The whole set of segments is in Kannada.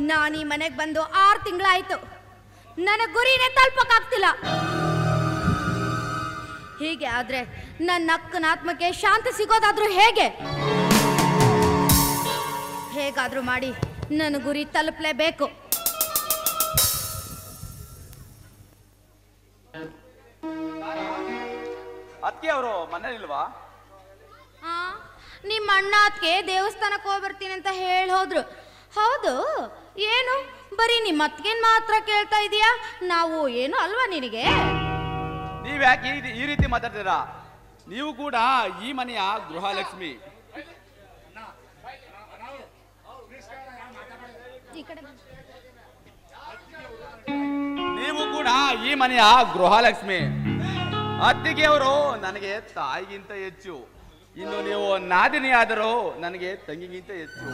ನಾನು ಈ ಮನೆಗೆ ಬಂದು 6 ತಿಂಗಳಾಯ್ತು. ನನ್ನ ಗುರಿನೇ ತಲುಪಕ್ಕಾಗ್ತಿಲ್ಲ. ಹೀಗೆ ಆದ್ರೆ ನನ್ನ ಅಕ್ಕನ ಆತ್ಮಕ್ಕೆ ಶಾಂತಿ ಸಿಗೋದಾದ್ರೂ ಹೇಗೆ? ಹೇಗಾದ್ರೂ ಮಾಡಿ ನನ್ನ ಗುರಿ ತಲುಪಲೇಬೇಕು. ಅದಕ್ಕೆ ಅವರು ಮನೇಲಿಲ್ವಾ? ನಿಮ್ಮ ಅಣ್ಣ ಅದಕ್ಕೆ ದೇವಸ್ಥಾನಕ್ಕೆ ಹೋಗಿ ಬರ್ತೀನಿ ಅಂತ ಹೇಳಿ ಹೋದ್ರು. ಹೌದು, ಏನು ಬರೀ ನಿಮ್ಮ ಅತ್ತಿಗೆನ್ ಮಾತ್ರ ಕೇಳ್ತಾ ಇದೀಯಾ? ನಾವು ಏನು ಅಲ್ವಾ ನಿನಗೆ? ನೀವ್ಯಾಕೆ ಈ ರೀತಿ ಮಾತಾಡ್ತೀರಾ? ನೀವು ಕೂಡ ಈ ಮನೆಯ ಗೃಹಲಕ್ಷ್ಮಿ. ನೀವು ಕೂಡ ಈ ಮನೆಯ ಗೃಹಲಕ್ಷ್ಮಿ. ಅತ್ತಿಗೆಯವರು ನನಗೆ ತಾಯಿಗಿಂತ ಹೆಚ್ಚು. ಇನ್ನು ನೀವು ನಾದಿನಿ ಆದರೂ ನನಗೆ ತಂಗಿಗಿಂತ ಹೆಚ್ಚು.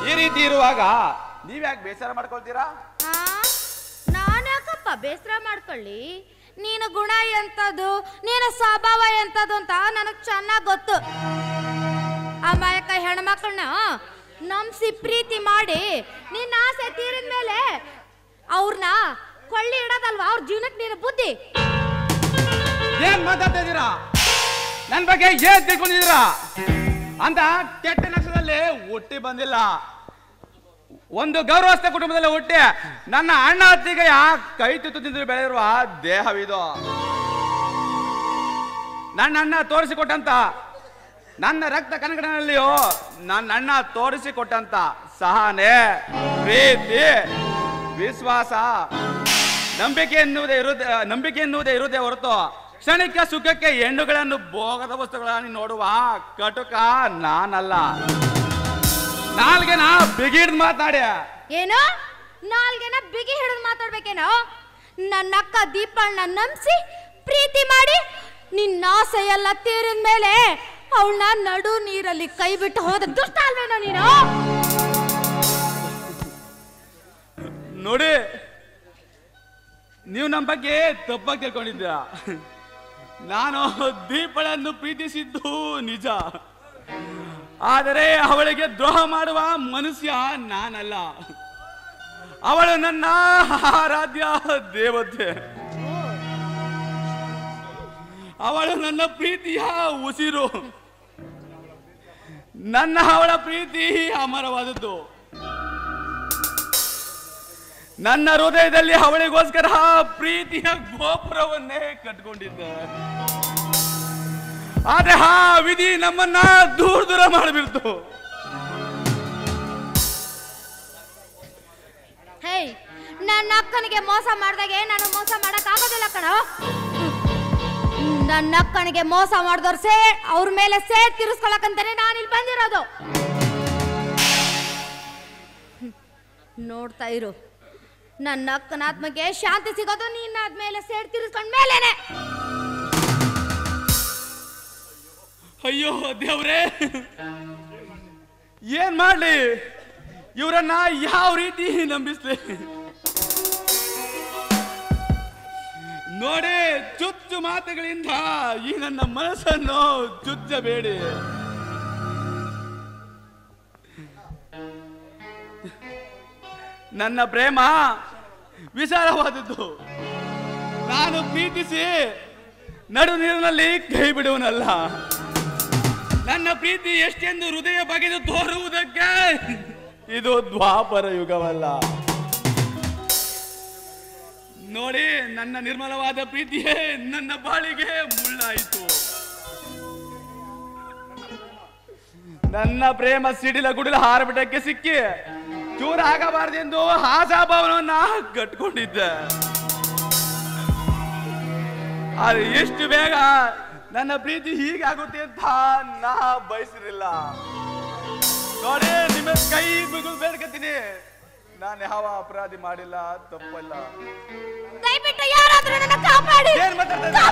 ಈ ರೀತಿ ಇರುವಾಗ ನೀವ್ಯಾಕೆ ಬೇಸರ ಮಾಡ್ಕೊಳ್ತೀರಾ? ನಾನು ಯಾಕಪ್ಪ ಬೇಸರ ಮಾಡ್ಕೊಳ್ಳಿ? ನೀನು ಗುಣ ಎಂತದ್ದು, ನೀನು ಸ್ವಭಾವ ಎಂತದ್ದು ಅಂತ ನನಗೆ ಚೆನ್ನಾಗಿ ಗೊತ್ತು. ಅಮಾಯಕ ಹೆಣ್ಮಕ್ಳನ್ನ ನಂಬಿಸಿ ಪ್ರೀತಿ ಮಾಡಿ ನಿನ್ನ ಆಸೆ ತೀರಿದ ಮೇಲೆ ಅವ್ರನ್ನ ಕೊಳ್ಳಿ ಇಡೋದಲ್ವಾ ಅವ್ರ ಜೀವನಕ್ಕೆ ನೀನು ಬುದ್ಧಿ. ಏನ್ ಮಾತಾಡ್ತಾ ಇದ್ದೀರಾ? ನನ್ನ ಬಗ್ಗೆ ಏನ್ ತಿಳ್ಕೊಂಡಿದ್ದೀರಾ ಅಂತ? ಕೆಟ್ಟ ನಕ್ಷತ್ರದಲ್ಲಿ ಹುಟ್ಟಿ ಬಂದಿಲ್ಲ, ಒಂದು ಗೌರವಸ್ಥ ಕುಟುಂಬದಲ್ಲಿ ಹುಟ್ಟಿ ನನ್ನ ಅಣ್ಣ ಅತ್ತಿಗೆಯ ಕೈ ತುತ್ತು ತಿಂದು ಬೆಳೆದಿರುವ ದೇಹವಿದು. ನನ್ನ ಅಣ್ಣ ತೋರಿಸಿಕೊಟ್ಟಂತ, ನನ್ನ ರಕ್ತ ಕಣಕಣದಲ್ಲಿಯೋ ನನ್ನ ಅಣ್ಣ ತೋರಿಸಿಕೊಟ್ಟಂತ ಸಹನೆ, ಪ್ರೀತಿ, ವಿಶ್ವಾಸ, ನಂಬಿಕೆ ಎನ್ನುವುದೇ ಇರುವುದೇ ಹೊರತು ಕ್ಷಣಿಕ ಸುಖಕ್ಕೆ ಹೆಣ್ಣುಗಳನ್ನು ಭೋಗದ ವಸ್ತುಗಳನ್ನು ನೋಡುವ ಕಟುಕ ನಾನಲ್ಲ. ನಾಲ್ಗೆನ ಬಿಗಿ ಹಿಡಿದು ಮಾತಾಡಿ. ಏನು? ನಾಲ್ಗೆನ ಬಿಗಿ ಹಿಡಿದು ಮಾತಾಡ್ಬೇಕೇನೋ? ನನ್ನ ಅಕ್ಕ ದೀಪಣ್ಣ ನಂಬಿಸಿ ಪ್ರೀತಿ ಮಾಡಿ ನಿನ್ನ ಆಸೆ ಎಲ್ಲ ತೀರಿದ ಮೇಲೆ ಅವಳನ್ನ ನಡು ನೀರಲ್ಲಿ ಕೈ ಬಿಟ್ಟು ಹೋದ ದುಷ್ಟ ಅಲ್ವೇನೋ ನೀನು? ನೋಡಿ, ನೀವು ನಮ್ಮ ಬಗ್ಗೆ ತಪ್ಪಾಗಿ ತಿಳ್ಕೊಂಡಿದ್ದೀರಾ. ನಾನು ದೀಪಳನ್ನು ಪ್ರೀತಿಸಿದ್ದು ನಿಜ, ಆದರೆ ಅವಳಿಗೆ ದ್ರೋಹ ಮಾಡುವ ಮನುಷ್ಯ ನಾನಲ್ಲ. ಅವಳು ನನ್ನ ಆರಾಧ್ಯ ದೇವತೆ. ಅವಳು ನನ್ನ ಪ್ರೀತಿಯ ಉಸಿರು. ಅವಳ ಪ್ರೀತಿ ಅಮರವಾದದ್ದು. ನನ್ನ ಹೃದಯದಲ್ಲಿ ಅವಳಿಗೋಸ್ಕರ ಪ್ರೀತಿಯ ಗೋಪುರವನ್ನೇ ಕಟ್ಕೊಂಡಿದ್ದೆ. ಆದ್ರೆ ವಿಧಿ ನಮ್ಮನ್ನ ದೂರ ಮಾಡಿಬಿಡ್ತು. ಹೇ, ನನ್ನ ಅಕ್ಕನಿಗೆ ಮೋಸ ಮಾಡಿದಾಗೆ ನಾನು ಮೋಸ ಮಾಡಕ್ ಆಗೋದಿಲ್ಲ ಕಣೋ. ನನ್ನ ಅಕ್ಕನಿಗೆ ಮೋಸ ಮಾಡಿದವ್ರು ಅವ್ರ ಮೇಲೆ ತೀರಿಸ್ಕೊಳಕಂತಾನೆ ನಾನು ಇಲ್ಲಿ ಬಂದಿರೋದು. ನೋಡ್ತಾ ಇರು, ನನ್ನ ಅಕ್ಕನ ಆತ್ಮಗೆ ಶಾಂತಿ ಸಿಗೋದು ನೀನ್ ಆದ್ಮೇಲೆ ತೀರಿಸ್ಕೊಂಡ ಮೇಲೇನೆ. ಅಯ್ಯೋ ದೇವ್ರೇ, ಏನ್ ಮಾಡ್ಲಿ? ಇವರನ್ನ ಯಾವ ರೀತಿ ನಂಬಿಸ್ಲಿ? ನೋಡಿ, ಚುಚ್ಚು ಮಾತುಗಳಿಂದ ಈ ನನ್ನ ಮನಸ್ಸನ್ನು ಚುಚ್ಚಬೇಡಿ. ನನ್ನ ಪ್ರೇಮ ವಿಶಾಲವಾದದ್ದು. ನಾನು ಪ್ರೀತಿಸಿ ನಡು ನೀರಿನಲ್ಲಿ ಕೈ ಬಿಡುವನಲ್ಲ. ನನ್ನ ಪ್ರೀತಿ ಎಷ್ಟೆಂದು ಹೃದಯ ಬಗೆದು ತೋರುವುದಕ್ಕೆ ಇದು ದ್ವಾಪರ ಯುಗವಲ್ಲ. ನೋಡಿ, ನನ್ನ ನಿರ್ಮಲವಾದ ಪ್ರೀತಿಯೇ ನನ್ನ ಬಾಳಿಗೆ ಮುಳ್ಳಾಯಿತು. ನನ್ನ ಪ್ರೇಮ ಸಿಡಿಲ ಗುಡಿಲ ಹಾರಬಿಟ್ಟಕ್ಕೆ ಸಿಕ್ಕಿ ಚೂರ ಆಗಬಾರ್ದೆಂದು ಆಶಾಭಾವನವನ್ನ ಕಟ್ಕೊಂಡಿದ್ದೆ. ಅದು ಎಷ್ಟು ಬೇಗ ನನ್ನ ಪ್ರೀತಿ ಹೀಗಾಗುತ್ತೆ ಅಂತ ನಾ ಬಯಸಿರಲಿಲ್ಲ. ನೋಡಿ, ನಿಮ್ಮ ಕೈ ಬಿಗುದು ಬೇಡ್ಕತ್ತೀನಿ. ನಾನು ಯಾವ ಅಪರಾಧಿ ಮಾಡಿಲ್ಲ, ತಪ್ಪಲ್ಲ. ದಯವಿಟ್ಟು ಯಾರಾದ್ರೂ ನನ್ನ ಕಾಪಾಡಿ. ಏನ್ ಮಾತಾಡ್ತಾ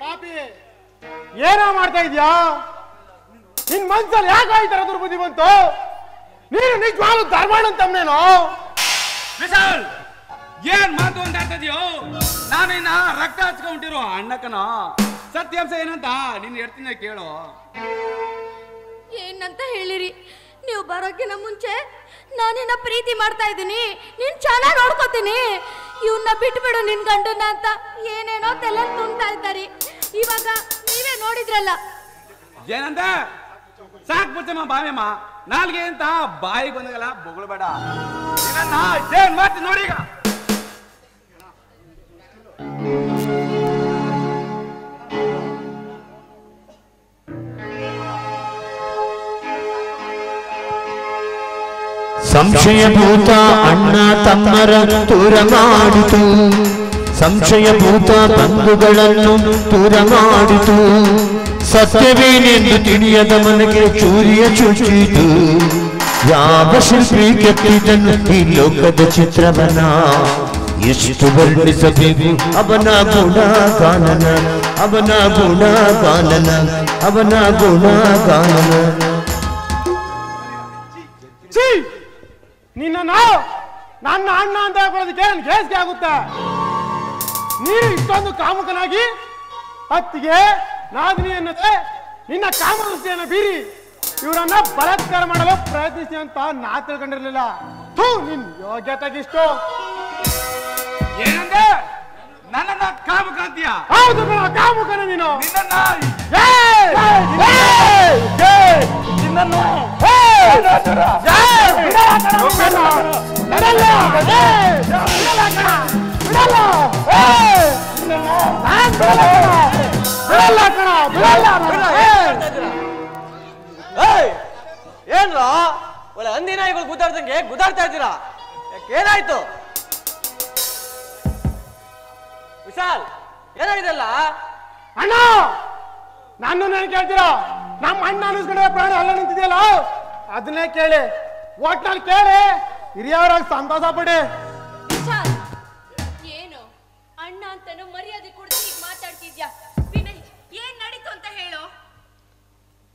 ಪಾಪಿ, ಏನೋ ಮಾಡ್ತಾ ಇದ್ಯಾ? ನಿನ್ ಮನ್ಸಲ್ಲಿ ಯಾಕೆ ಈ ತರ ದುರ್ಬುದ್ಧಿ ಬಂತು? ನೀನು ನಿಜವಾಗ್ಲೂ ಧರ್ಮಣ್ಣ ತಮ್ಮನೇನೋ? ವಿಶಾಲ್, ಏನ್ ಮಾತು ಅಂತ ಇರ್ತದ್ಯೋ? ನಾನು ಇನ್ನ ರಕ್ತ ಹಚ್ಕೊಂಡಿರೋ ಅಣ್ಣಕ್ಕನ ಸತ್ಯಾಂಶ ಏನಂತ ನೀನ್ ಹೇಳ್ತೀನಿ ಕೇಳು. ಏನಂತ ಹೇಳಿರಿ? ನೀವು ಬರೋಕ್ಕಿಂತ ಮುಂಚೆ ನಾನಿನ್ನ ಪ್ರೀತಿ ಮಾಡ್ತಾ ಇದ್ದೀನಿ, ನೀನ್ ಚೆನ್ನಾಗಿ ನೋಡ್ಕೋತೀನಿ, ಇವನ್ನ ಬಿಟ್ಬಿಡು ನಿನ್ ಗಂಡನ ಅಂತ ಏನೇನೋ ತಲೆ ತುಂಬ್ತಾ ಇದ್ದಾರಿ. ಇವಾಗ ನೀವೇ ನೋಡಿದ್ರಲ್ಲ. ಏನಂತ? ಸಾಕ್ ಬುಚ್ಚಮ್ಮ ಬಾಯಮ್ಮ, ನಾಲ್ಗೆ ಅಂತ ಬಾಯಿಗೆ ಬಂದಾಗಲ್ಲ ಬೊಗಳ್ಬೇಡ. ಏನ್ ಮಾತು ನೋಡಿ ಈಗ. ಸಂಶಯಭೂತ ಅಣ್ಣ ತಮ್ಮರ ದೂರ ಮಾಡಿತು, ಸಂಶಯಭೂತ ಬಂಧುಗಳನ್ನು ದೂರ ಮಾಡಿತು, ಸತ್ಯವೇನೆಂದು ತಿಳಿಯದ ಮನಗೆ ಚೂರಿಯ ಚುಚ್ಚಿತು. ಯಾವ ಶಿಲ್ಪಿ ಕೆತ್ತಿದನು ಈ ಲೋಕದ ಚಿತ್ರವನ, ಎಷ್ಟು ವರ್ಣಿಸಬೇಕು ಅವನ ಗುಣಗಾನನ, ಅವನ ಗುಣಗಾನನ, ಅವನ ಗುಣಗಾನನ. ನಿನ್ನ ನನ್ನ ಅಣ್ಣ ಅಂತ ಹೇಳ್ಕೊಳ್ಳೋದಕ್ಕೆ ನನ್ಗೆ ಹೇಸಿಗೆ ಆಗುತ್ತೆ. ನೀನು ಇಷ್ಟೊಂದು ಕಾಮುಕನಾಗಿ ಅತ್ತಿಗೆ ನಾದಿನಿ ಅನ್ನತ್ತೆ ನಿನ್ನ ಕಾಮದೃಷ್ಟಿಯನ್ನು ಬೀರಿ ಇವರನ್ನ ಬಲಾತ್ಕಾರ ಮಾಡಲು ಪ್ರಯತ್ನಿಸಿ ಅಂತ ನಾ ತಿಳ್ಕೊಂಡಿರ್ಲಿಲ್ಲ. ನಿನ್ ಯೋಗ್ಯತೆಗಿಷ್ಟು. ಏನಂದ್ರೆ ನನ್ನನ್ನ ಕಾಮುಕ ಅಂತೀಯ? ಹೌದು ಕಾಮುಕನ ನೀನು. ಏನ್ರ ಒಳ್ಳೆ ಹಂದಿನಾಯಿಗಳು ಗುದ್ದಾಡ್ದಂಗೆ ಗುದ್ದಾಡ್ತಾ ಇದ್ದೀರಾ? ಏನಾಯ್ತು ವಿಶಾಲ್? ಏನಾಗಿದೆಲ್ಲ ಅಣ್ಣ? ನನ್ನನ್ನು ಕೇಳ್ತೀರಾ? ನಮ್ಮ ಅಣ್ಣ ಅನಿಸ್ಕೊಂಡ್ರೆ ಪ್ರಾಣ ಅಲ್ಲ ನಿಂತಿದೆಯಲ್ಲ, ಅದನ್ನೇ ಕೇಳಿ. ಒಟ್ನಲ್ಲಿ ಕೇಳಿ, ಹಿರಿಯವರಾಗಿ ಸಂತೋಷ ಪಡಿ. ಏನು ಅಣ್ಣ ಅಂತನೂ ಮರ್ಯಾದೆ ಕೊಡ್ತಿ ಈಗ ಮಾತಾಡ್ತಿದ್ಯಾ? ವಿನಯ್, ಏನ್ ನಡೀತು ಅಂತ ಹೇಳು.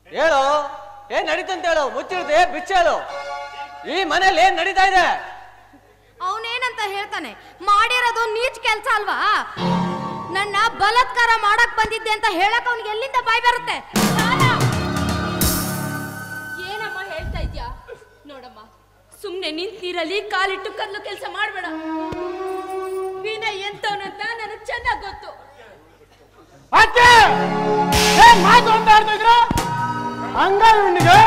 ಹೇಳು, ಏನ್ ನಡೀತು ಅಂತ ಹೇಳು. ಮುಚ್ಚಿಡ್ದೆ ಬಿಚ್ಚೇಳು. ಈ ಮನೇಲಿ ಏನ್ ನಡೀತಾ ಇದೆ? ಅವನೇನಂತ ಹೇಳ್ತಾನೆ? ಮಾಡಿರೋದು ನೀಚ್ ಕೆಲ್ಸ ಅಲ್ವಾ? ನನ್ನ ಬಲಾತ್ಕಾರ ಮಾಡಕ್ ಬಂದಿದ್ದೆ ಅಂತ ಹೇಳಕ್ ಅವನಿಗೆ ಎಲ್ಲಿಂದ ಬಾಯ್ ಬರುತ್ತೆ? ಏನಮ್ಮ ಹೇಳ್ತಾ ಇದ್ಯಾ? ನೋಡಮ್ಮ, ಸುಮ್ನೆ ನಿಂತಿರಲಿ, ಕಾಲಿಟ್ಟು ಕಲ್ಲು ಕೆಲಸ ಮಾಡ್ಬೇಡ. ವಿನಯ್ ಎಂತವನಂತ ನನಗ್ ಚೆನ್ನಾಗ್ ಗೊತ್ತು. ಮಾತು ಅಂತ ಆಡ್ತಾ ಇದ್ರು ಹಂಗ ಇವನಿಗೆ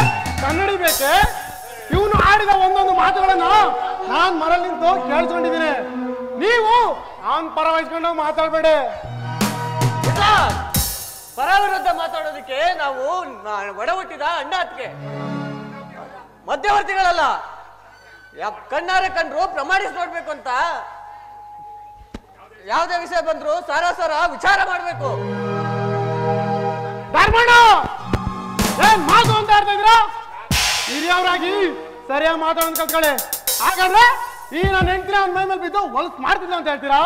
ಕನ್ನಡಿ ಬೇಕೆ? ಇವನು ಆಡಿದ ಒಂದೊಂದು ಮಾತುಗಳನ್ನ ನಾನ್ ಮರಲ್ಲಿ ನಿಂತು ಕೇಳಿಸ್ಕೊಂಡಿದ್ದೀನಿ. ನೀವು ಅವನ್ ಪರ ವಹಿಸ್ಕೊಂಡು ಮಾತಾಡ್ಬೇಡಿ. ಪರ ವಿರುದ್ಧ ಮಾತಾಡೋದಕ್ಕೆ ನಾವು ಒಡ ಹುಟ್ಟಿದ ಅಣ್ಣ ಅತ್ತಿಗೆ ಮಧ್ಯವರ್ತಿಗಳಲ್ಲ. ಕಣ್ಣಾರೆ ಕಂಡ್ರು ಪ್ರಮಾಣಿಸಿ ನೋಡ್ಬೇಕು ಅಂತ ಯಾವುದೇ ವಿಷಯ ಬಂದ್ರು ಸಾರಾಸಾರ ವಿಚಾರ ಮಾಡ್ಬೇಕು. ಧರ್ಮಣ್ಣ, ಏನ್ ಮಾತು ಅಂತ ಆಡ್ತಾ ಇದ್ರ? ಹಿರಿಯವರಾಗಿ ಸರಿಯಾಗಿ ಮಾತಾಡೋದು ಕಲ್ತ್ಕೊಳ್ಳಿ. ಹಾಗಾದ್ರೆ ಈ ನನ್ನ ಹೆಂಡತಿ ಅವನ ಮೈ ಮೇಲೆ ಬಿದ್ದು ಹೊಲಸ್ ಮಾಡ್ತಿದ್ದ ಅಂತ ಹೇಳ್ತೀರಾ?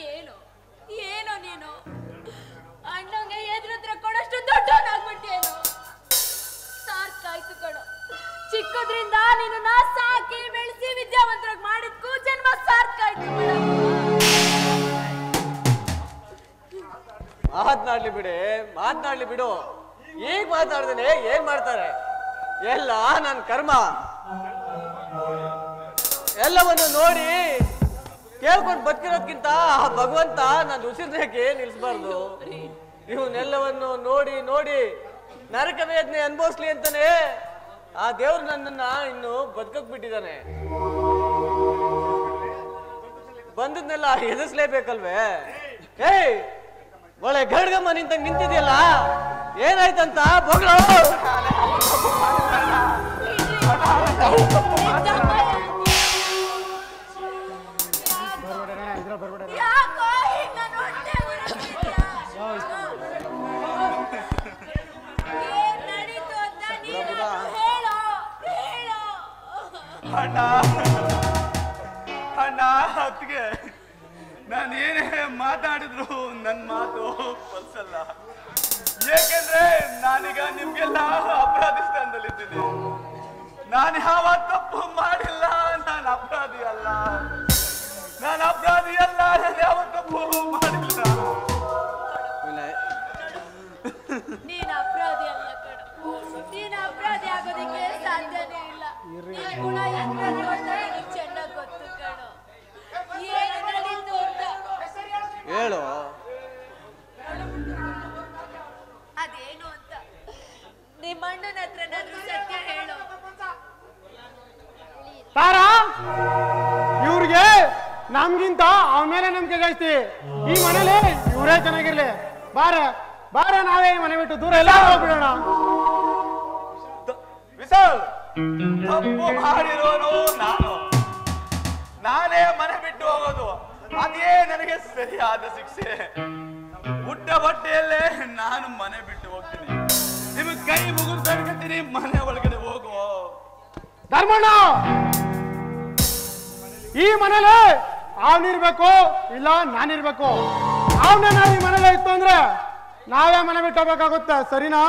ಏನು ಏನೋ ನೀನು ಅಣ್ಣಂಗೆ ಎದುರತ್ರ ಕೊಡಷ್ಟು ದೊಡ್ಡವನಾಗ್ಬಿಟ್ಟೇನು? ಸಾಕಾಯ್ತು ಕಣೋ. ಚಿಕ್ಕದ್ರಿಂದ ನೀನು ನಾ ಸಾಕಿ ಬೆಳೆಸಿ ವಿದ್ಯಾವಂತರಾಗಿ ಮಾಡಿದ್ಕು ಜನ್ಮ ಸಾಕಾಯ್ತು. ಮಾತನಾಡ್ಲಿ ಬಿಡೆ, ಮಾತನಾಡ್ಲಿ ಬಿಡು. ಈಗ ಮಾತಾಡ್ದೇನೆ ಏನ್ ಮಾಡ್ತಾರೆ? ಎಲ್ಲ ನನ್ನ ಕರ್ಮ. ಎಲ್ಲವನ್ನು ನೋಡಿ ಕೇಳ್ಕೊಂಡು ಬದುಕಿರೋದ್ಕಿಂತ ಆ ಭಗವಂತ ನನ್ನ ಉಸಿರ್ನೇಕೆ ನಿಲ್ಸ್ಬಾರ್ದು. ಇವನ್ನೆಲ್ಲವನ್ನು ನೋಡಿ ನೋಡಿ ನರಕ ವೇದನೆ ಅನುಭವಿಸ್ಲಿ ಅಂತಾನೆ ಆ ದೇವ್ರು ನನ್ನನ್ನ ಇನ್ನು ಬದುಕಕ್ ಬಿಟ್ಟಿದ್ದಾನೆ. ಬಂದದ್ನೆಲ್ಲ ಎದುರಿಸ್ಲೇಬೇಕಲ್ವೇ? ಏಯ್, ಒಳ್ಳೆ ಗಡ್ಗಮ್ಮ ನಿಂತಿದ್ಯಲ್ಲ, ಏನಾಯ್ತಂತ ಬೊಗಳು. ಅಣ್ಣ ಅಣ್ಣ ಅತ್ತಿಗೆ, ನಾನೇನೇ ಮಾತಾಡಿದ್ರು ನನ್ನ ಮಾತು ಫಲ್ಸಲ್ಲ. ಏಕೆಂದ್ರೆ ನಾನೀಗ ನಿಮ್ಗೆಲ್ಲ ಅಪರಾಧಿ ಸ್ಥಾನದಲ್ಲಿದ್ದೀನಿ. ನಾನು ಯಾವ ತಪ್ಪು ಮಾಡಿಲ್ಲ. ನಾನು ನಾನು ಅಪರಾಧಿ ಅಲ್ಲ, ನಾನು ಅಪರಾಧಿ ಅಲ್ಲ, ನಾನು ಯಾವತ್ತೂ ಮಾಡಿಲ್ಲ. ನೀನ್ ಅಪರಾಧಿ ಅಲ್ಲ ಕಣ, ನೀನ್ ಅಪರಾಧಿ ಆಗೋದಕ್ಕೆ ಸಾಧ್ಯನೇ ಇಲ್ಲ. ನಿನ್ ಗುಣ ಎಂತದ್ದು ಅಂತ ನನಗೆ ಚೆನ್ನಾಗಿ ಗೊತ್ತು ಕಣೋ. ಏನು ನಡೀತು ಅಂತ ಹೇಳು. ಅದೇನು ಅಂತ ನಿಮ್ಮ ಅಣ್ಣನ ಹತ್ರ ನನಗೆ ಸತ್ಯ ಹೇಳು. ತಾರಾ, ಇವ್ರಿಗೆ ನಮ್ಗಿಂತ ಅವನ ಮೇಲೆ ನಂಬಿಕೆ ಜಾಸ್ತಿ. ಈ ಮನೇಲಿ ಇವರೇ ಚೆನ್ನಾಗಿರ್ಲಿ. ಬಾರ ನಾವೇ ಈ ಮನೆ ಬಿಟ್ಟು ದೂರ ಎಲ್ಲ ಹೋಗ್ಬಿಡೋಣ. ವಿಶಾಲ್, ತಪ್ಪು ಮಾಡಿರೋನು ನಾನೇ ಮನೆ ಬಿಟ್ಟು ಹೋಗೋದು, ಅದೇ ನನಗೆ ಸರಿಯಾದ ಶಿಕ್ಷೆ. ಹುಟ್ಟ ಬಟ್ಟೆಯಲ್ಲೇ ನಾನು ಮನೆ ಬಿಟ್ಟು ಹೋಗ್ತೀನಿ. ನಿಮಗೆ ಕೈ ಮುಗಿದು ಬೇಡ್ಕತ್ತೀನಿ, ಮನೆ ಒಳಗಡೆ ಹೋಗು. ಧರ್ಮಣ್ಣ, ಈ ಮನೇಲಿ ಅವನಿರ್ಬೇಕು ಇಲ್ಲ ನಾನಿರ್ಬೇಕು. ಅವನ ಈ ಮನೇಲಿ ಇತ್ತು ಅಂದ್ರೆ ನಾವೇ ಮನೆ ಬಿಟ್ಟು ಹೋಗ್ಬೇಕಾಗುತ್ತೆ, ಸರಿನಾ?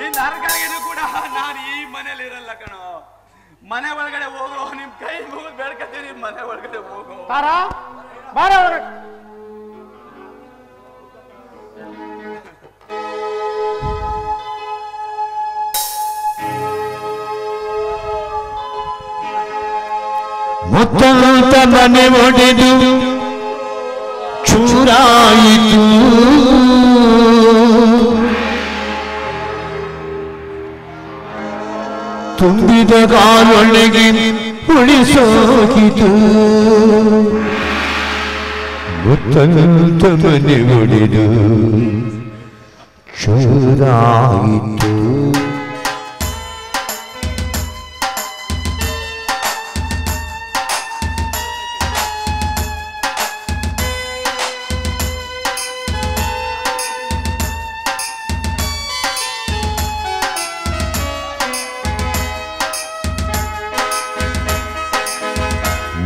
ಈ ನರಕಾಗಿನೂ ಕೂಡ ನಾನು ಈ ಮನೇಲಿ ಇರಲ್ಲ ಕಣೋ. ಮನೆ ಒಳಗಡೆ ಹೋಗು, ನಿಮ್ ಕೈ ಮುಗಿದು ಬೇಡ್ಕತ್ತೀನಿ, ಮನೆ ಒಳಗಡೆ ಹೋಗು. ತಾರಾ, ಬಾರ ಒಳಗಡೆ. ಮುತ್ತಮುತ್ತ ಮನೆ ಒಡೆದು ಚೂರಾಯಿತು, ತುಂಬಿದ ಕಾಲೊಳಗೆ ಉಳಿಸೋಗಿತು. ಮುತ್ತಮುತ್ತ ಮನೆ ಒಡೆದು ಚೂರಾಯಿತು.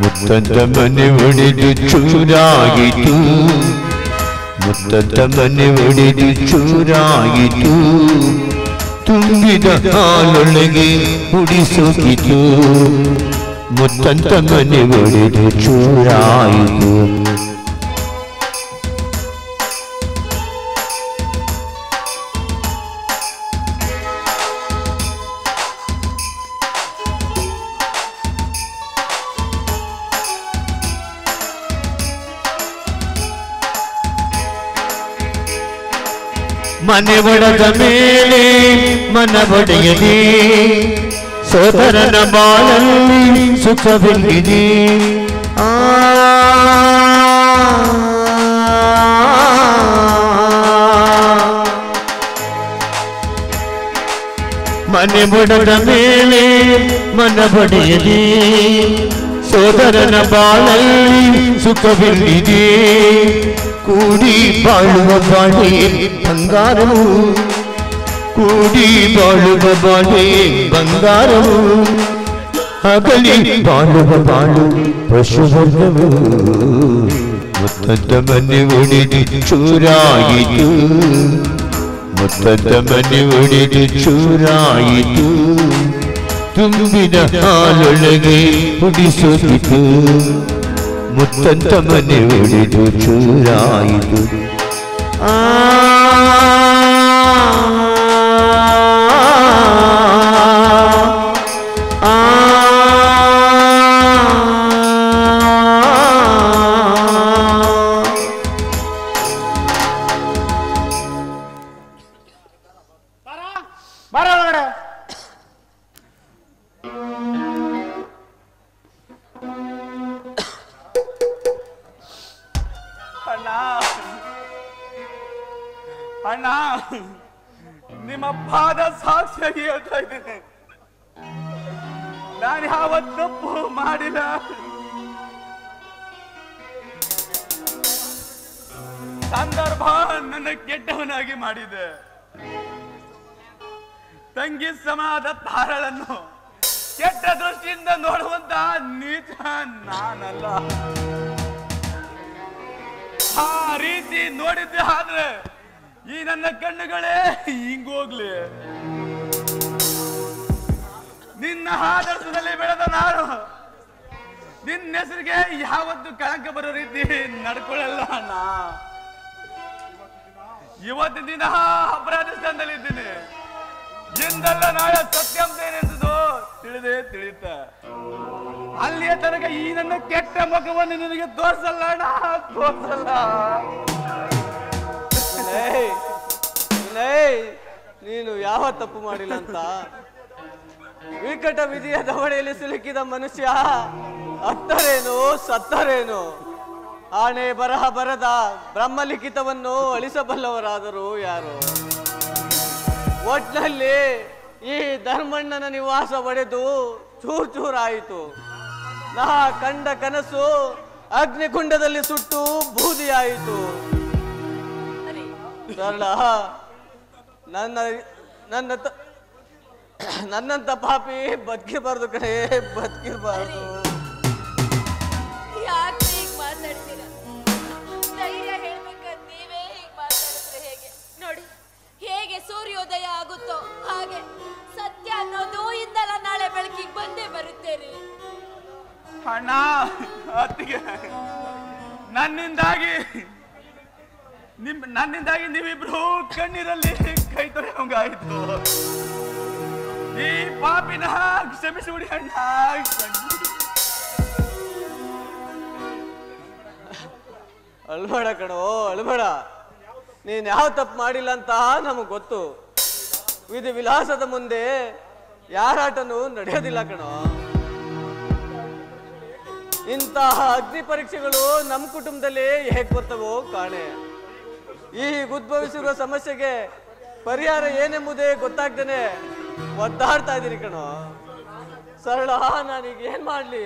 ಮುತ್ತದ ಮನೆ ಒಡೆದು ಚೂರಾಗಿತು, ಮುತ್ತದ ಮನೆ ಒಡೆದು ಚೂರಾಗಿತು. ತುಂಬಿದ ಹಾಲೊಳಗೆ ಉಡಿಸೋಗಿತು. ಮುತ್ತದ ಮನೆ ಒಡೆದು ಚೂರಾಯಿತು. ಮನೆ ಒಡೆದ ಮೇಲೆ ಮನ ಒಡೆಯದೆ, ಸೋದರನ ಬಾಳಲ್ಲಿ ಸುಖವೆಲ್ಲಿದೆ. ಮನೆ ಒಡೆದ ಮೇಲೆ ಮನ ಒಡೆಯದೆ, ಸೋದರನ ಬಾಳಲ್ಲಿ ಸುಖವೆಲ್ಲಿದೆ. ಕೂಡಿ ಬಾಳುವ ಬಾಳೆ ಬಂಗಾರವು, ಕೂಡಿ ಬಾಳುವ ಬಾಳೆ ಬಂಗಾರವು. ಅಗಲಿ ಬಾಳುವ ಬಾಳು ಪಶುವರ್ಗವು. ಮುತ್ತದ ಮನೆ ಒಡೆದು ಚೂರಾಯಿತು, ಮುತ್ತದ ಮನೆ ಒಡೆದು ಚೂರಾಯಿತು. ತುಂಬಿದ ಹಾಲೊಳಗೆ ಉಡಿಸೋಗಿತು. ಮುತ್ತದ ಮನೆ ಒಡೆದು ಚೂರಾಯಿತು. ಬಾರ ಒಳಗಡೆ. ಅಣ್ಣ, ನಿಮ್ಮ ಪಾದ ಸಾಕ್ಷಿಯಾಗಿ ಹೇಳ್ತಾ ಇದ್ದೇನೆ, ನಾನು ಯಾವ ತಪ್ಪು ಮಾಡಿಲ್ಲ. ಸಂದರ್ಭ ನನ್ನ ಕೆಟ್ಟವನಾಗಿ ಮಾಡಿದೆ. ತಂಗಿ ಸಮಾದ ತಾರಳನ್ನು ಕೆಟ್ಟ ದೃಷ್ಟಿಯಿಂದ ನೋಡುವಂತ ನೀಚ ನಾನಲ್ಲ. ಆ ರೀತಿ ನೋಡಿದ್ದೆ ಆದ್ರೆ ಈ ನನ್ನ ಕಣ್ಣುಗಳೇ ಹಿಂಗೋಗ್ಲಿ. ನಿನ್ನ ಆದರ್ಶದಲ್ಲಿ ಬೆಳೆದ ನಾನು ನಿನ್ನ ಹೆಸರಿಗೆ ಯಾವತ್ತು ಕಳಂಕ ಬರೋ ರೀತಿ ನಡ್ಕೊಳ್ಳಲ್ಲ ಅಣ್ಣ. ಇವತ್ತಿನ ದಿನ ಅಪರಾಧ ಸ್ಥಾನದಲ್ಲಿ ಇದ್ದೀನಿ. ಎಂದಲ್ಲ ನಾಳೆ ಸತ್ಯಾಂಶ ಏನೆಂದು ತಿಳಿಯುತ್ತ ಅಲ್ಲಿಯ ತನಕ ಈ ನನ್ನ ಕೆಟ್ಟ ಮುಖವನ್ನು ನಿನಗೆ ತೋರಿಸಲ್ಲ ಅಣ್ಣ, ತೋರಿಸಲ್ಲ. ನೀನು ಯಾವ ತಪ್ಪು ಮಾಡಿಲ್ಲ ಅಂತ ವಿಕಟ ವಿಧಿಯ ದವಡೆಯಲ್ಲಿ ಸಿಲುಕಿದ ಮನುಷ್ಯ ಅತ್ತರೇನು ಸತ್ತರೇನು ಆಣೆ ಬರಹ ಬರದ ಬ್ರಹ್ಮಲಿಖಿತವನ್ನು ಅಳಿಸಬಲ್ಲವರಾದರೂ ಯಾರು? ಒಟ್ನಲ್ಲಿ ಈ ಧರ್ಮಣ್ಣನ ನಿವಾಸ ಒಡೆದು ಚೂರ್ ಚೂರಾಯಿತು. ನಾ ಕಂಡ ಕನಸು ಅಗ್ನಿಕುಂಡದಲ್ಲಿ ಸುಟ್ಟು ಬೂದಿಯಾಯಿತು. ಸರಳ ನನ್ನಂತ ಪಾಪಿ ಬದುಕಿರ್ಬಾರ್ದು ಕಡೆ, ಬದುಕಿರ್ಬಾರ್ದು. ಯಾಕೆ ಹೀಗೆ ಮಾತಾಡ್ತೀರ? ಧೈರ್ಯ ಹೇಳ್ಬೇಕಂತ ನೀವೇ ಹೀಗೆ ಮಾತಾಡಿದ್ರೆ ಹೇಗೆ? ನೋಡಿ, ಹೇಗೆ ಸೂರ್ಯೋದಯ ಆಗುತ್ತೋ ಹಾಗೆ ಸತ್ಯ ಅನ್ನೋದು ಇಂದಲ್ಲ ನಾಳೆ ಬೆಳಕಿಗೆ ಬಂದೇ ಬರುತ್ತೇರಿ. ಅಣ್ಣ, ಅತ್ತಿಗೆ ನನ್ನಿಂದಾಗಿ ನೀವಿಬ್ರು ಕಣ್ಣೀರಲ್ಲಿ ಕೈ ತೊಳೆಯೋಂಗಾಯ್ತು. ಈ ಪಾಪಿನ ಕ್ಷಮಿಸಿಬಿಡಿ ಅಣ್ಣ. ಅಳ್ಬೇಡ ಕಣೋ, ಅಳ್ಬೇಡ. ನೀನ್ ಯಾವ ತಪ್ಪು ಮಾಡಿಲ್ಲ ಅಂತ ನಮಗ್ ಗೊತ್ತು. ವಿಧಿ ವಿಲಾಸದ ಮುಂದೆ ಯಾರಾಟನೂ ನಡೆಯೋದಿಲ್ಲ ಕಣೋ. ಇಂತಹ ಅಗ್ನಿ ಪರೀಕ್ಷೆಗಳು ನಮ್ಮ ಕುಟುಂಬದಲ್ಲಿ ಹೇಗೆ ಬರ್ತವೋ ಕಾಣೆ. ಈಗ ಉದ್ಭವಿಸಿರುವ ಸಮಸ್ಯೆಗೆ ಪರಿಹಾರ ಏನೆಂಬುದೇ ಗೊತ್ತಾಗ್ದೇನೆ ಒದ್ದಾಡ್ತಾ ಇದ್ದೀನಿ ಕಣೋ. ಸರಳ, ನಾನೀಗ ಏನ್ ಮಾಡ್ಲಿ?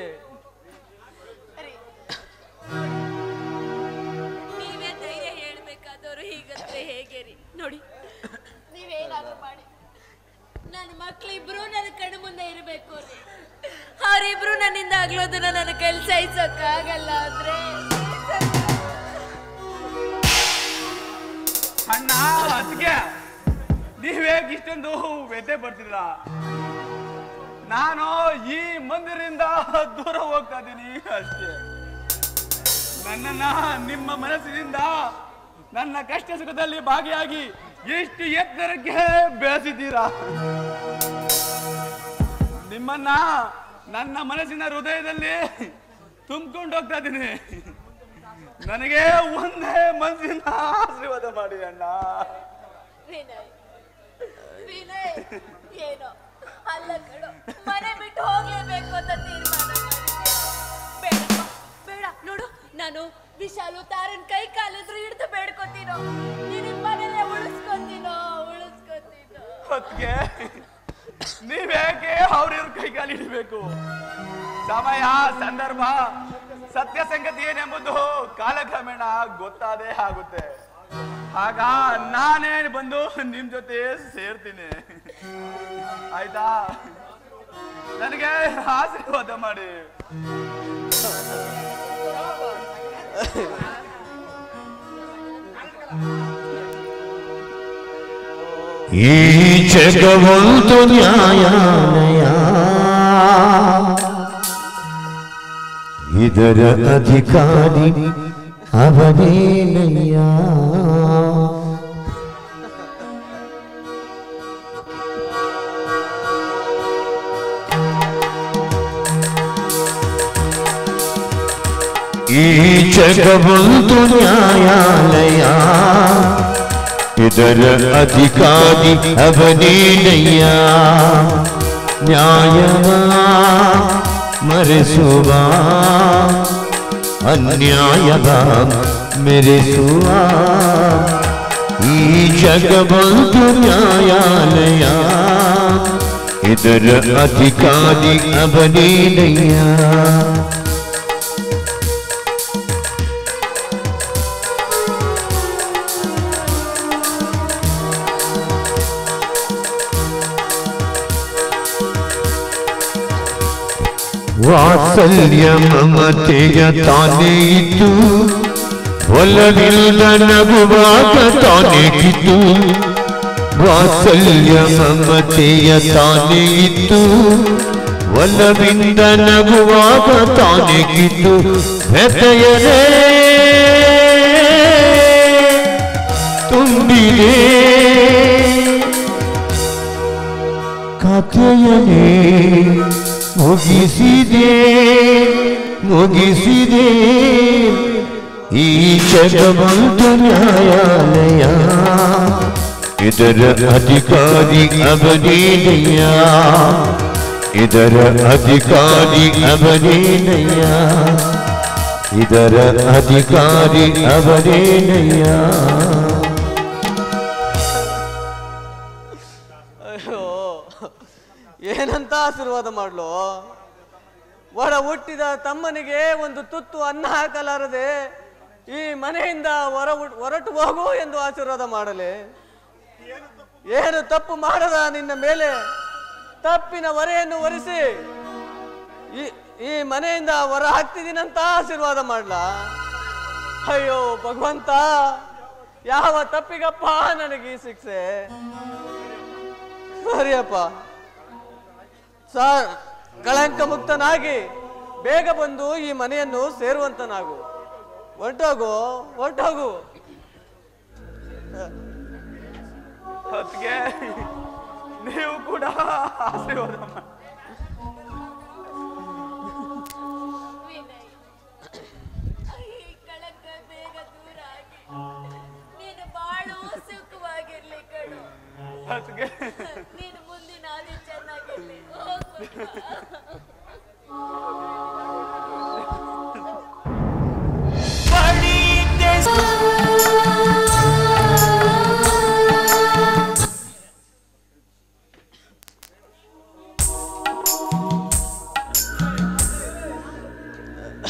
ನೀವೇ ಧೈರ್ಯ ಹೇಳ್ಬೇಕಾದವರು ಹೀಗಂದ್ರೆ ಹೇಗೆ ರೀ? ನೋಡಿ, ನೀವೇನಾದ್ರೂ ಮಾಡಿ ನನ್ನ ಮಕ್ಳಿಬ್ರು ನನ್ನ ಕಣ್ಣು ಮುಂದೆ ಇರಬೇಕು ರೀ. ಅವರಿಬ್ರು ನನ್ನಿಂದ ಆಗ್ಲೋದನ್ನ ನನ್ನ ಕೆಲಸ ಇಸಕ್ಕಾಗಲ್ಲ ಅಂದ್ರೆ ಅಣ್ಣ, ಅದಕ್ಕೆ ನೀವೇಗ ಇಷ್ಟೊಂದು ವ್ಯಥೆ ಪಡ್ತಿದ್ರ? ನಾನು ಈ ಮಂದಿರಿಂದ ದೂರ ಹೋಗ್ತಾ ಇದ್ದೀನಿ ಅಷ್ಟೇ. ನನ್ನನ್ನ ನಿಮ್ಮ ಮನಸ್ಸಿನಿಂದ ನನ್ನ ಕಷ್ಟ ಸುಖದಲ್ಲಿ ಭಾಗಿಯಾಗಿ ಎಷ್ಟು ಎತ್ತರಕ್ಕೆ ಬೆಳೆಸಿದ್ದೀರಾ. ನಿಮ್ಮನ್ನ ನನ್ನ ಮನಸ್ಸಿನ ಹೃದಯದಲ್ಲಿ ತುಂಬಿಕೊಂಡು ಹೋಗ್ತಾ ಇದ್ದೀನಿ. ನನಗೆ ಒಂದೇ ಮನಸ್ಸಿನ ಆಶೀರ್ವಾದ ಮಾಡಿ ಅಣ್ಣ. ವಿನಯ್, ವಿನಯ್, ಏನೋ ಅಲ್ಲ ಕಣೋ, ಮನೆ ಬಿಟ್ಟು ಹೋಗ್ಲೇಬೇಕು ಅಂತ ತೀರ್ಮಾನ ಮಾಡಿದ್ದೆ. ಬೇಡಪ್ಪ, ಬೇಡ. ನೋಡು, ನಾನು ವಿಶಾಲು ತಾರನ್ ಕೈ ಕಾಲಿದ್ರು ಹಿಡಿದು ಬೇಡ್ಕೊತೀನೋ, ನೀನು ಮನೆಯಲ್ಲೇ ಉಳಿಸ್ಕೊತೀನೋ. ಹೊತ್ತಿಗೆ ನೀವೇಕೆ ಅವ್ರಿವ್ರ ಕೈ ಕಾಲು ಹಿಡಿಬೇಕು? ಸಮಯ, ಸಂದರ್ಭ, ಸತ್ಯ ಸಂಗತಿ ಏನೆಂಬುದು ಕಾಲಕ್ರಮೇಣ ಗೊತ್ತಾದೇ ಆಗುತ್ತೆ. ಆಗ ನಾನೇ ಬಂದು ನಿಮ್ ಜೊತೆ ಸೇರ್ತೀನಿ, ಆಯ್ತಾ? ನನಗೆ ಆಶೀರ್ವಾದ ಮಾಡಿ. ಈ ಜಗವೊಂದು ನ್ಯಾಯಾಲಯ, ಇದರ ಅಧಿಕಾರಿ ಅವನೇನಯ್ಯ. ಈ ಜಗವೊಂದು ನ್ಯಾಯಾಲಯ, ಇದರ ಅಧಿಕಾರಿ ಅವನೇನಯ್ಯ. ನ್ಯಾಯವ ಮರೆಸುವ, ಅನ್ಯಾಯವ ಮೆರೆಸುವ, ಈ ಜಗವೊಂದು ನ್ಯಾಯಾಲಯ, ಇದರ ಅಧಿಕಾರಿ ಅವನೇನಯ್ಯ. ವಾತ್ಸಲ್ಯ ಮಮತೆಯ ತಾನೇ ಇದ್ದು, ಒಲವಿಲ್ಲದ ನಗುವಾಗ ತಾನೇ ಕಿತ್ತು, ವಾತ್ಸಲ್ಯ ಮಮತೆಯ ತಾನೇ ಇತ್ತು ಒಲವಿಂದ ನಗುವಾಗ ತಾನೇ ಕಿತ್ತು ವ್ಯಥೆಯನೇ ತುಂಬಿದೆ ಕಥೆಯನೇ ಮುಗಿಸಿದೆ ಈ ಜಗವಂತು ನ್ಯಾಯಾಲಯ ಇದರ ಅಧಿಕಾರಿ ಅವನೇನಯ್ಯ ಇದರ ಅಧಿಕಾರಿ ಅವನೇನಯ್ಯ ಇದರ ಅಧಿಕಾರಿ ಅವನೇನಯ್ಯ ಅಯ್ಯೋ ಏನಂತ ಆಶೀರ್ವಾದ ಮಾಡ್ಲು ಒಡ ಹುಟ್ಟಿದ ತಮ್ಮನಿಗೆ ಒಂದು ತುತ್ತು ಅನ್ನ ಹಾಕಲಾರದೆ ಈ ಮನೆಯಿಂದ ಹೊರಟು ಹೋಗು ಎಂದು ಆಶೀರ್ವಾದ ಮಾಡಲೆ ಏನು ತಪ್ಪು ಮಾಡದ ನಿನ್ನ ಮೇಲೆ ತಪ್ಪಿನ ಹೊರೆಯನ್ನು ಹೊರಿಸಿ ಈ ಮನೆಯಿಂದ ಹೊರ ಹಾಕ್ತಿದ್ದೀನಂತ ಆಶೀರ್ವಾದ ಮಾಡ್ಲಾ ಅಯ್ಯೋ ಭಗವಂತ ಯಾವ ತಪ್ಪಿಗಪ್ಪ ನನಗೆ ಈ ಶಿಕ್ಷೆ ಸರಿಯಪ್ಪ ಕಳಂಕ ಮುಕ್ತನಾಗಿ ಬೇಗ ಬಂದು ಈ ಮನೆಯನ್ನು ಸೇರುವಂತನಾಗು ಹೊರಟೋಗು ಅದಕ್ಕೆ ನೀವು ಕೂಡ ಆಶೀರ್ವಾದ ಮಾಡಿ ಕಳಂಕ ಬೇಗ ದೂರ ಆಗಿ ನೀನು ಬಾಳು ಸುಖವಾಗಿರ್ಲಿ ಕಣು ಅದಕ್ಕೆ ನೀನು ಮುಂದಿನ ಹಾದಿ ಚೆನ್ನಾಗಿರ್ಲಿ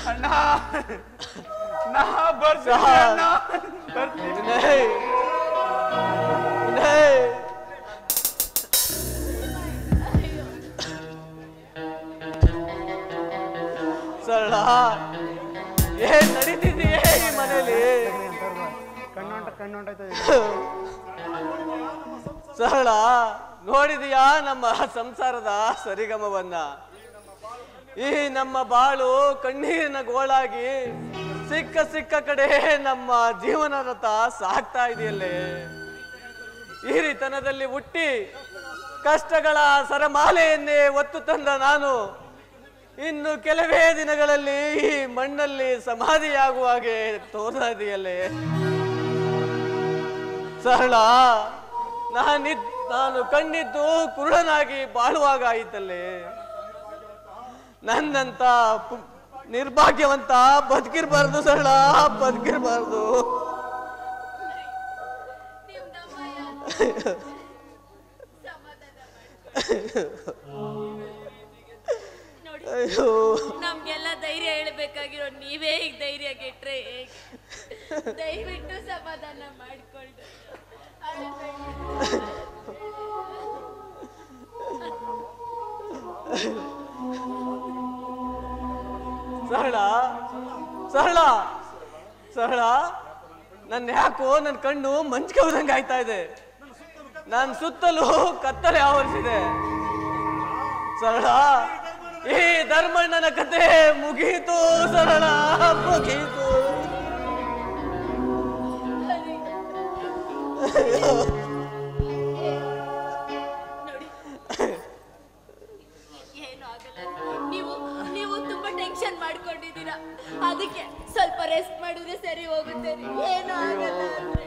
ಅಣ್ಣ ನಾ ಬರ್ತೀನಿ ಅಣ್ಣ ಬರ್ತೀನಿ ಸರಳ ಏನ್ ನಡೀತಿದೆಯೇ ಈ ಮನೇಲಿ ಸರಳ ನೋಡಿದೀಯಾ ನಮ್ಮ ಸಂಸಾರದ ಸರಿಗಮವನ್ನ ಈ ನಮ್ಮ ಬಾಳು ಕಣ್ಣೀರಿನ ಗೋಳಾಗಿ ಸಿಕ್ಕ ಕಡೆ ನಮ್ಮ ಜೀವನ ರಥ ಸಾಗ್ತಾ ಇದೆಯಲ್ಲೇ ಹಿರಿತನದಲ್ಲಿ ಹುಟ್ಟಿ ಕಷ್ಟಗಳ ಸರಮಾಲೆಯನ್ನೇ ಒತ್ತು ತಂದ ನಾನು ಇನ್ನು ಕೆಲವೇ ದಿನಗಳಲ್ಲಿ ಈ ಮಣ್ಣಲ್ಲಿ ಸಮಾಧಿಯಾಗುವ ಹಾಗೆ ತೋರ್ತಾ ಇದೆಯಲ್ಲೇ ಸರಳ ನಾನು ಕಂಡಿದ್ದು ಕುರುಡನಾಗಿ ಬಾಳುವಾಗ ಆಯಿತಲ್ಲೇ ನನ್ನಂತ ನಿರ್ಭಾಗ್ಯವಂತ ಬದುಕಿರ್ಬಾರ್ದು ಸರಳ ಬದುಕಿರ್ಬಾರ್ದು ಅಯ್ಯೋ ನಮ್ಗೆಲ್ಲ ಧೈರ್ಯ ಹೇಳ್ಬೇಕಾಗಿರೋ ನೀವೇ ಈಗ ಧೈರ್ಯ ಕೆಟ್ರೆ ದಯವಿಟ್ಟು ಸಮಾಧಾನ ಮಾಡಿಕೊಂಡು ಸರಳ ಸರಳ ಸರಳ ನನ್ನ ಯಾಕೋ ನನ್ನ ಕಣ್ಣು ಮಂಚಿಗೆ ಹೋದಂಗೆ ಆಯ್ತಾ ಇದೆ ನನ್ನ ಸುತ್ತಲೂ ಕತ್ತಲೆ ಆವರಿಸಿದೆ ಸರಳ ಈ ಧರ್ಮಣ್ಣನ ಕತೆ ಮುಗೀತು ಸರಳ ಮುಗೀತು ನೋಡಿ ಏನು ಆಗಲ್ಲ ನೀವು ತುಂಬಾ ಟೆನ್ಷನ್ ಮಾಡ್ಕೊಂಡಿದ್ದೀರಾ ಅದಕ್ಕೆ ಸ್ವಲ್ಪ ರೆಸ್ಟ್ ಮಾಡಿದ್ರೆ ಸರಿ ಹೋಗುತ್ತೆ ಏನು ಆಗಲ್ಲ ಅಂದ್ರೆ